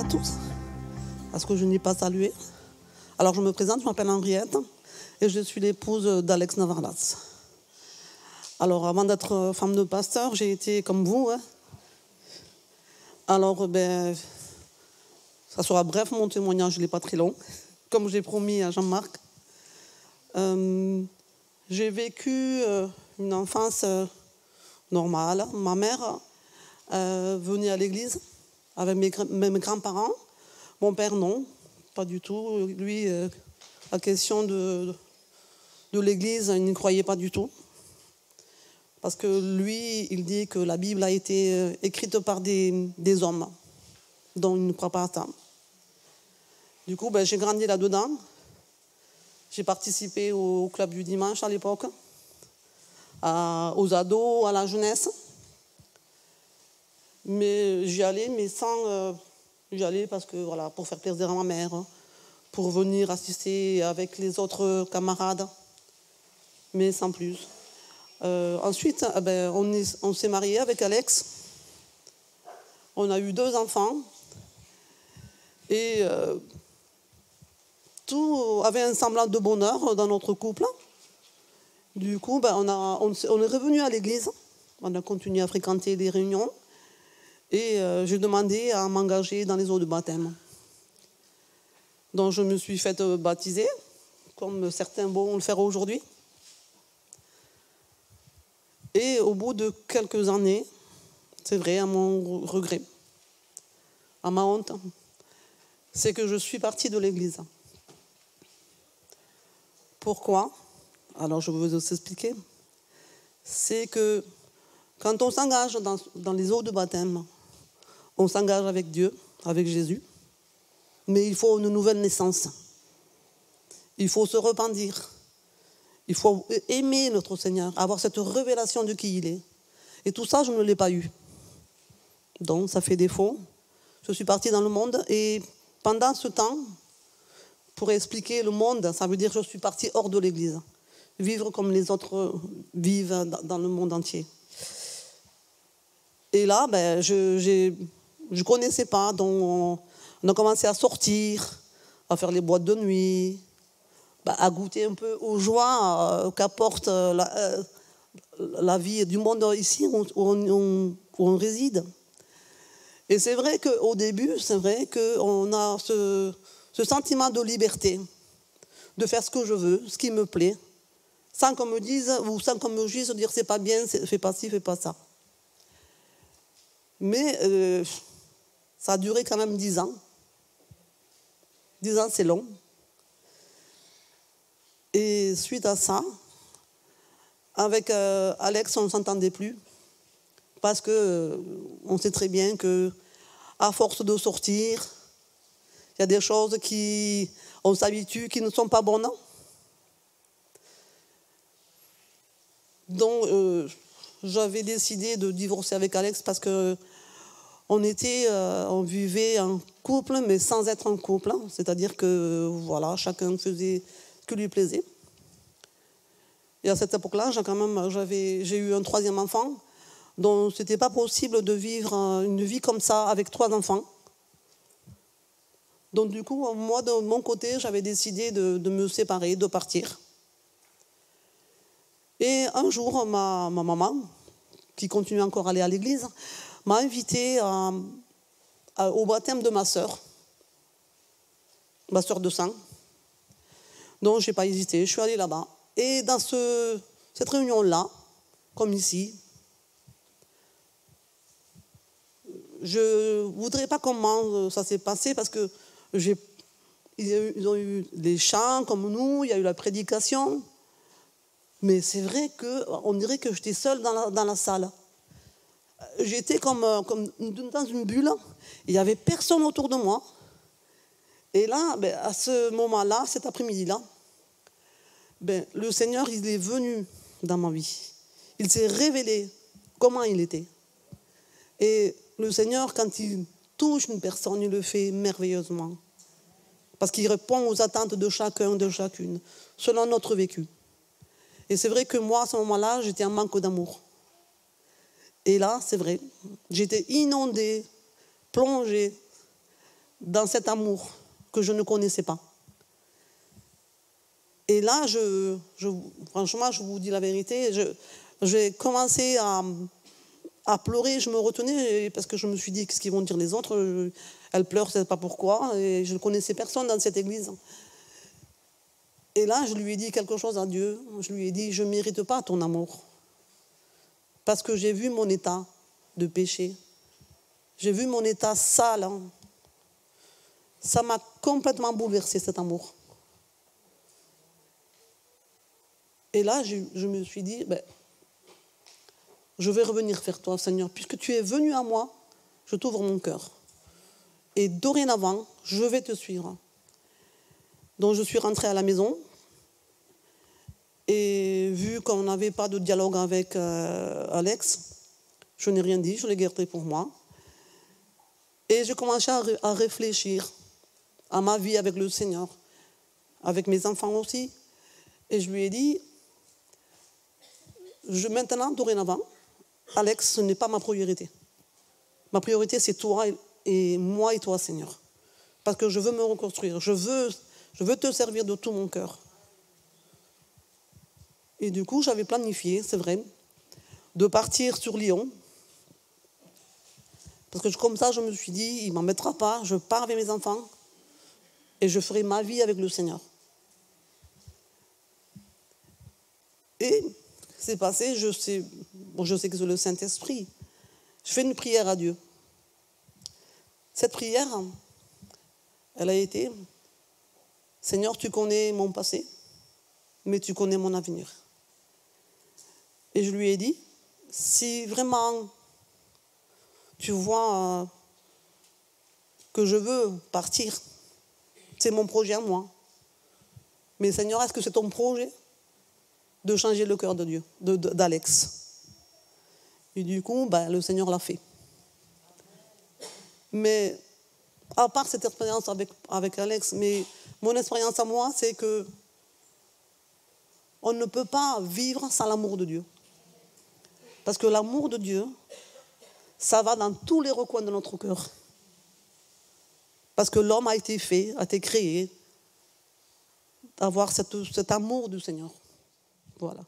tous, parce que je n'ai pas salué. Alors je me présente, je m'appelle Henriette et je suis l'épouse d'Alex Navarlas. Alors avant d'être femme de pasteur, j'ai été comme vous. Hein. Alors ça sera bref mon témoignage, il n'est pas très long, comme j'ai promis à Jean-Marc. J'ai vécu une enfance normale. Ma mère venait à l'église avec mes grands-parents. Mon père, non, pas du tout. Lui, la question de l'église, il n'y croyait pas du tout. Parce que lui, il dit que la Bible a été écrite par des hommes, dont il ne croit pas à ça. Du coup, j'ai grandi là-dedans. J'ai participé au club du dimanche à l'époque, aux ados, à la jeunesse. Mais j'y allais, mais sans... j'y allais parce que, voilà, pour faire plaisir à ma mère, pour venir assister avec les autres camarades, mais sans plus. Ensuite, on s'est mariés avec Alex. On a eu 2 enfants. Et tout avait un semblant de bonheur dans notre couple. Du coup, on est revenu à l'église. On a continué à fréquenter les réunions. Et j'ai demandé à m'engager dans les eaux de baptême. Donc je me suis faite baptiser, comme certains vont le faire aujourd'hui. Et au bout de quelques années, c'est vrai, à mon regret, à ma honte, c'est que je suis partie de l'église. Pourquoi? Alors je vais vous expliquer. C'est que quand on s'engage dans les eaux de baptême, on s'engage avec Dieu, avec Jésus, mais il faut une nouvelle naissance. Il faut se repentir. Il faut aimer notre Seigneur, avoir cette révélation de qui il est. Et tout ça, je ne l'ai pas eu. Donc, ça fait défaut. Je suis partie dans le monde et pendant ce temps, pour expliquer le monde, ça veut dire que je suis partie hors de l'église. Vivre comme les autres vivent dans le monde entier. Et là, je ne connaissais pas, donc on a commencé à sortir, à faire les boîtes de nuit, à goûter un peu aux joies qu'apporte la vie du monde ici où on réside. Et c'est vrai qu'au début, c'est vrai qu'on a ce sentiment de liberté, de faire ce que je veux, ce qui me plaît, sans qu'on me dise, ou sans qu'on me juge, dire c'est pas bien, fais pas ci, fais pas ça. Mais ça a duré quand même 10 ans. 10 ans, c'est long. Et suite à ça, avec Alex, on ne s'entendait plus. Parce qu'on sait très bien qu'à force de sortir, il y a des choses qui, on s'habitue, qui ne sont pas bonnes. Donc, j'avais décidé de divorcer avec Alex parce que on vivait en couple, mais sans être en couple. C'est-à-dire que, voilà, chacun faisait ce qui lui plaisait. Et à cette époque-là, j'ai eu un 3e enfant, donc ce n'était pas possible de vivre une vie comme ça avec 3 enfants. Donc du coup, moi, de mon côté, j'avais décidé de me séparer, de partir. Et un jour, ma maman, qui continue encore à aller à l'église, m'a invitée au baptême de ma sœur de sang. Donc, je n'ai pas hésité, je suis allée là-bas. Et dans cette réunion-là, comme ici, je ne voudrais pas comment ça s'est passé parce que ils ont eu des chants comme nous, il y a eu la prédication. Mais c'est vrai qu'on dirait que j'étais seule dans la salle. J'étais comme dans une bulle. Il n'y avait personne autour de moi. Et là, à ce moment-là, cet après-midi-là, le Seigneur, il est venu dans ma vie. Il s'est révélé comment il était. Et le Seigneur, quand il touche une personne, il le fait merveilleusement. Parce qu'il répond aux attentes de chacun, de chacune, selon notre vécu. Et c'est vrai que moi, à ce moment-là, j'étais en manque d'amour. Et là, c'est vrai, j'étais inondée, plongée dans cet amour que je ne connaissais pas. Et là, franchement, je vous dis la vérité, j'ai commencé à pleurer, je me retenais parce que je me suis dit, qu'est-ce qu'ils vont dire les autres? Elle pleure, je ne sais pas pourquoi, et je ne connaissais personne dans cette église. Et là, je lui ai dit quelque chose à Dieu. Je lui ai dit, je ne mérite pas ton amour. Parce que j'ai vu mon état de péché. J'ai vu mon état sale. Ça m'a complètement bouleversé, cet amour. Et là, je me suis dit, je vais revenir vers toi, Seigneur. Puisque tu es venu à moi, je t'ouvre mon cœur. Et dorénavant, je vais te suivre. Donc, je suis rentrée à la maison. Et vu qu'on n'avait pas de dialogue avec Alex, je n'ai rien dit, je l'ai gardé pour moi. Et j'ai commencé à réfléchir à ma vie avec le Seigneur, avec mes enfants aussi. Et je lui ai dit, maintenant, dorénavant, Alex, ce n'est pas ma priorité. Ma priorité, c'est toi et moi et toi, Seigneur. Parce que je veux me reconstruire. Je veux te servir de tout mon cœur. Et du coup, j'avais planifié, c'est vrai, de partir sur Lyon. Parce que comme ça, je me suis dit, il ne m'embêtera pas, je pars avec mes enfants et je ferai ma vie avec le Seigneur. Et c'est passé, je sais que c'est le Saint-Esprit. Je fais une prière à Dieu. Cette prière, elle a été, Seigneur, tu connais mon passé, mais tu connais mon avenir. Et je lui ai dit, si vraiment tu vois que je veux partir, c'est mon projet à moi. Mais Seigneur, est-ce que c'est ton projet de changer le cœur de Dieu, d'Alex? Et du coup, le Seigneur l'a fait. Mais à part cette expérience avec Alex, mais mon expérience à moi, c'est que on ne peut pas vivre sans l'amour de Dieu. Parce que l'amour de Dieu, ça va dans tous les recoins de notre cœur. Parce que l'homme a été créé, d'avoir cet amour du Seigneur. Voilà.